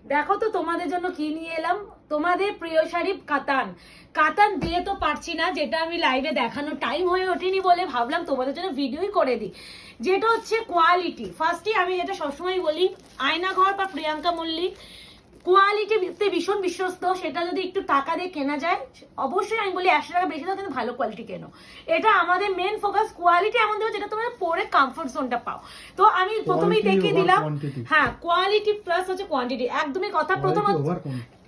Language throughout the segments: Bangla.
দেখো তো তোমাদের জন্য কি নিয়ে এলাম, তোমাদের প্রিয় শাড়ি কাতান। কাতান দিয়ে তো পারছি না, যেটা আমি লাইভে দেখানোর টাইম হয়ে ওঠেনি বলে ভাবলাম তোমাদের জন্য ভিডিওই করে দিই। যেটা হচ্ছে কোয়ালিটি, ফার্স্টে আমি যেটা সবসময় বলি, আয়নাঘর বা প্রিয়াঙ্কা মল্লিক কোয়ালিটিতে ভীষণ বিশ্বস্ত। সেটা যদি একটু টাকা দিয়ে কেনা যায়, অবশ্যই আমি বলি 100 টাকা বেশি দাও কিন্তু ভালো কোয়ালিটি কেনো। এটা আমাদের মেন ফোকাস, কোয়ালিটি এমন দেবো যেটা তোমরা পরে কমফোর্ট জোনটা পাও। তো আমি প্রথমেই দেখিয়ে দিলাম, হ্যাঁ কোয়ালিটি প্লাস হচ্ছে কোয়ান্টিটি, একদমই কথা। প্রথম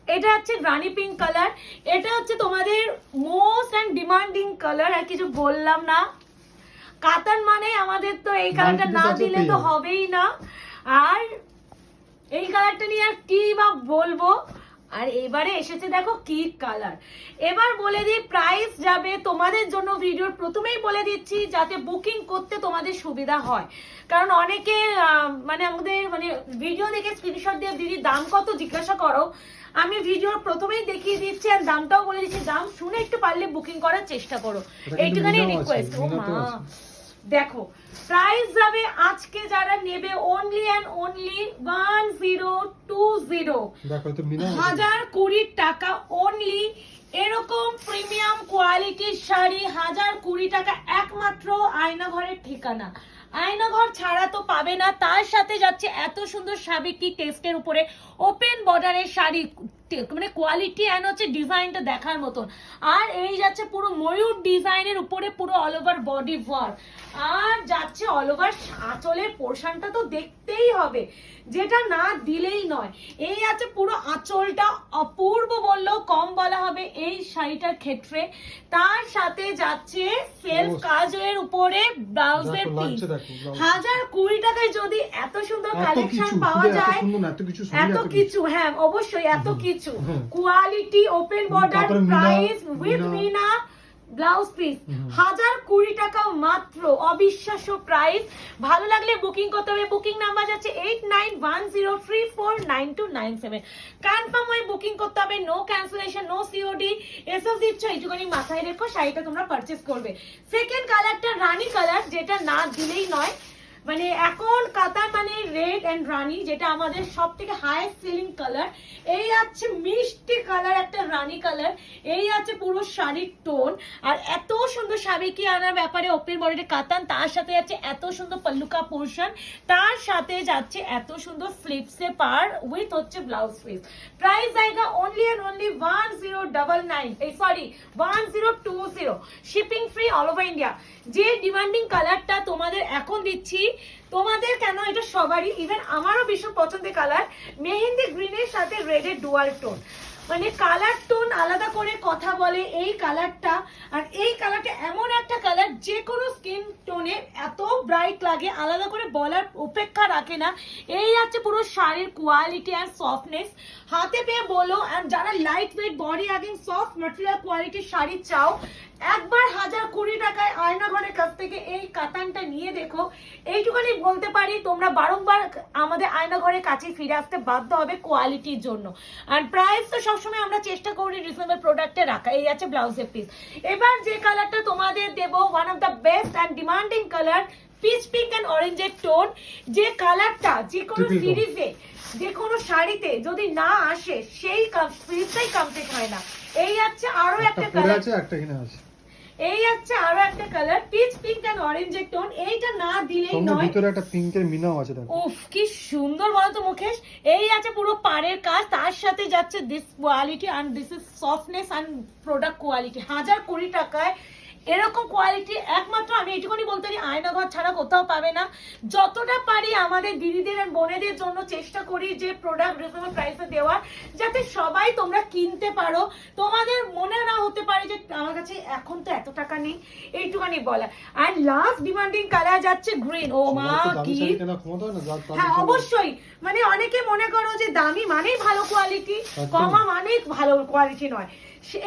এটা হচ্ছে রানী পিঙ্ক কালার, এটা হচ্ছে তোমাদের মোস্ট অ্যান্ড ডিমান্ডিং কালার, আর কিছু বললাম না। কাতান মানে আমাদের তো এই কালারটা না দিলে তো হবেই না। আর এই কালারটা নিয়ে আর কি বা বলবো। আর এবারে এসেছে দেখো কি কালার। এবার বলে দিই প্রাইস যাবে তোমাদের জন্য, ভিডিওর প্রথমেই বলে দিচ্ছি যাতে বুকিং করতে তোমাদের সুবিধা হয়। কারণ অনেকে মানে আমাদের মানে ভিডিও দেখে স্ক্রিনশট দিয়ে দিদি দাম কত জিজ্ঞাসা করো, আমি ভিডিওর প্রথমেই দেখিয়ে দিচ্ছি আর দামটাও বলে দিচ্ছি। দাম শুনে একটু পারলে বুকিং করার চেষ্টা করো, এইটুখানি রিকোয়েস্ট। ও মা, দেখো প্রাইস যাবে আজকে যারা নেবে অনলি অ্যান্ড অনলি 1020, 1020 টাকা অনলি। এরকম প্রিমিয়াম কোয়ালিটির শাড়ি 1020 টাকা, একমাত্র আয়নাঘরের ঠিকানা। আয়নাঘর ছাড়া তো পাবে না। তার সাথে যাচ্ছে এত সুন্দর সাবেকি টেস্টের উপরে ওপেন বর্ডারের শাড়ি, মানে কোয়ালিটি এন্ড হচ্ছে ডিজাইনটা দেখার মতন। আর এই যাচ্ছে পুরো ময়ূর ডিজাইনের উপরে পুরো অল ওভার বডি ওয়ার্ক, আর যাচ্ছে অল ওভার আঁচলের পোর্শনটা তো দেখতেই হবে, যেটা না দিলেই নয়। এই আছে পুরো আঁচলটা অপূর্ব বললেও কম বলা হবে এই শাড়িটার ক্ষেত্রে। তার সাথে যাচ্ছে সেলফ কাজের উপরে ব্লাউজের পিস। 1020 টাকায় যদি এত সুন্দর কালেকশন পাওয়া যায়, এত কিছু, হ্যাঁ অবশ্যই এত কিছু quality, open border, price with meena blouse piece, 1020 টাকা মাত্র, অবিশ্বাস্য প্রাইস। ভালো লাগলে বুকিং করতে হবে। বুকিং নাম্বার যাচ্ছে 8910349297। কনফার্ম হয়ে বুকিং করতে হবে, নো ক্যান্সেলেশন, নো সিওডি। এসব দিচ্ছ এইটুখানি মাথায় রেখো, শাড়িটা তোমরা পারচেস করবে। সেকেন্ড কালারটা রানী কালার, যেটা না দিলেই নয়। মানে এখন কাতার মানে রেড এন্ড রানী, যেটা আমাদের সব থেকে হাইয়েস্ট সেলিং কালার। এই আছে মিষ্টি কালার, একটা রানী কালার। এই আছে পুরো শাড়ির টোন। আর এত সুন্দর সাবেকি আনার ব্যাপারে ওপেন বডিতে কাতান, তার সাথে যাচ্ছে এত সুন্দর পাল্লুকা পোর্শন, তার সাথে যাচ্ছে এত সুন্দর স্লিপসে পার উইথ হচ্ছে ব্লাউজ পিস। প্রাইস জায়গা অনলি এন্ড অনলি 1099, এই sorry 1020, shipping free all over India. যে ডিমান্ডিং কালারটা তোমাদের এখন দিচ্ছি, তোমাদের কেন এটা সবারই, ইভেন আমারও ভীষণ পছন্দের কালার, মেহেন্দি গ্রিনের সাথে রেডের ডুয়াল টোন। মানে কালার টোন আলাদা করে কথা বলে এই কালারটা। আর এই কালারটা এমন একটা কালার যে কোনো স্কিন টোনে এত ব্রাইট লাগে, আলাদা করে বলার অপেক্ষা রাখে না। এই আছে পুরো শাড়ির কোয়ালিটি আর সফটনেস, হাতে পেয়ে বলো। আর যারা light weight body again soft material কোয়ালিটির শাড়ি চাও, একবার 1020 টাকায় আয়নাঘরের কাছ থেকে এই কাতানটা নিয়ে দেখো। এইটুখানি বলতে পারি, তোমরা বারংবার আমাদের আয়নাঘরের কাছে ফিরে আসতে বাধ্য হবে কোয়ালিটির জন্য। আর প্রাইস তো সবসময় আমরা চেষ্টা করি রিজনেবল প্রোডাক্টে রাখা। এই আছে ব্লাউজের পিস। এবার যে কালারটা তোমাদের দেবো, one of the best and demanding colour, peach pink and অরেঞ্জের টোন। যে কালারটা যে কোনো সিরিজে, যে কোনো শাড়িতে যদি না আসে, সেই সিরিজটাই কমপ্লিট হয় না। এই আছে আরো একটা কালার, এই আছে আরো একটা কালার, পিচ পিঙ্ক এন্ড অরেঞ্জের টোন। এইটা না দিলেই নয়। ভিতরে একটা পিঙ্কের মিনাও আছে, দেখো উফ কি সুন্দর বলো তো মুকেশ। এই আছে পুরো পাড়ের কাজ, তার সাথে যাচ্ছে this quality and this is softness and product quality. 1020 টাকায় এরকম কোয়ালিটি একমাত্র আমি এইটুকুনি বলতে পারি আয়নাঘর ছাড়া কোথাও পাবে না। যতটা পারি আমাদের দিদিদের আর বোনেদের জন্য চেষ্টা করি যে প্রোডাক্ট রিজনেবল প্রাইসে দেওয়ার, যাতে সবাই তোমরা কিনতে পারো। তোমাদের মনে না হতে পারে যে আমার কাছে এখন তো এত টাকা নেই, এইটুখানি বলা। আর লাস্ট ডিমান্ডিং কালার যাচ্ছে গ্রিন। ও মা কি, হ্যাঁ অবশ্যই। মানে অনেকে মনে করো যে দামি মানেই ভালো কোয়ালিটি, কমা মানেই ভালো কোয়ালিটি নয়।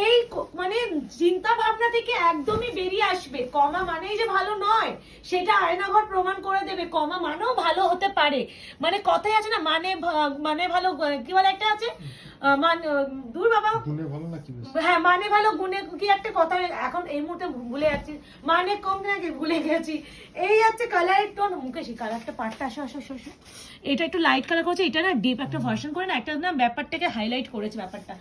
এই মানে চিন্তা ভাবনা থেকে একদমই বেরিয়ে আসবে। কমা মানেই যে ভালো নয়, সেটা আয়নাঘর প্রমাণ করে দেবে। কমা মানেও ভালো হতে পারে। মানে কথাই আছে না, মানে ভালো কি বলে একটা আছে, দূর বাবা, গুণে ভালো না কি বেশি? হ্যাঁ মানে ভালো গুণে কি একটা কথা এখন এই মুহূর্তে ভুলে যাচ্ছি, মানে কম নাকি ভুলে গেছি। এই হচ্ছে কালারের টোন, মুকেশ কালারটা পাটটা আসো আসো আসো, এটা একটু লাইট কালার করেছে, এটা না ডিপ একটা ভার্সন করে না একটা না ব্যাপারটাকে হাইলাইট করেছে ব্যাপারটা।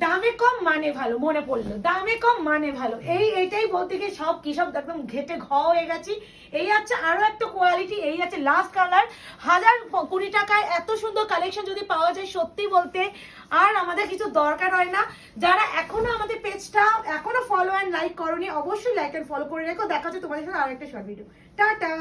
দামে কম মানে ভালো, মনে পড়লো দামে কম মানে ভালো, এইটাই বলতে গিয়ে সব কি সব একদম ঘেটে হয়ে গেছি। এই আছে আরো একটা কোয়ালিটি, এই আছে লাস্ট কালার। 1020 টাকায় এত সুন্দর কালেকশন যদি পাওয়া যায় সত্যি বলতে আর আমাদের কিছু দরকার হয় না। যারা এখনো আমাদের পেজটা এখনো ফলো অ্যান্ড লাইক করনি অবশ্যই লাইক অ্যান্ড ফলো করে রেখো। দেখা হচ্ছে তোমাদের সাথে আরেকটা শর্ট ভিডিও। টাটা।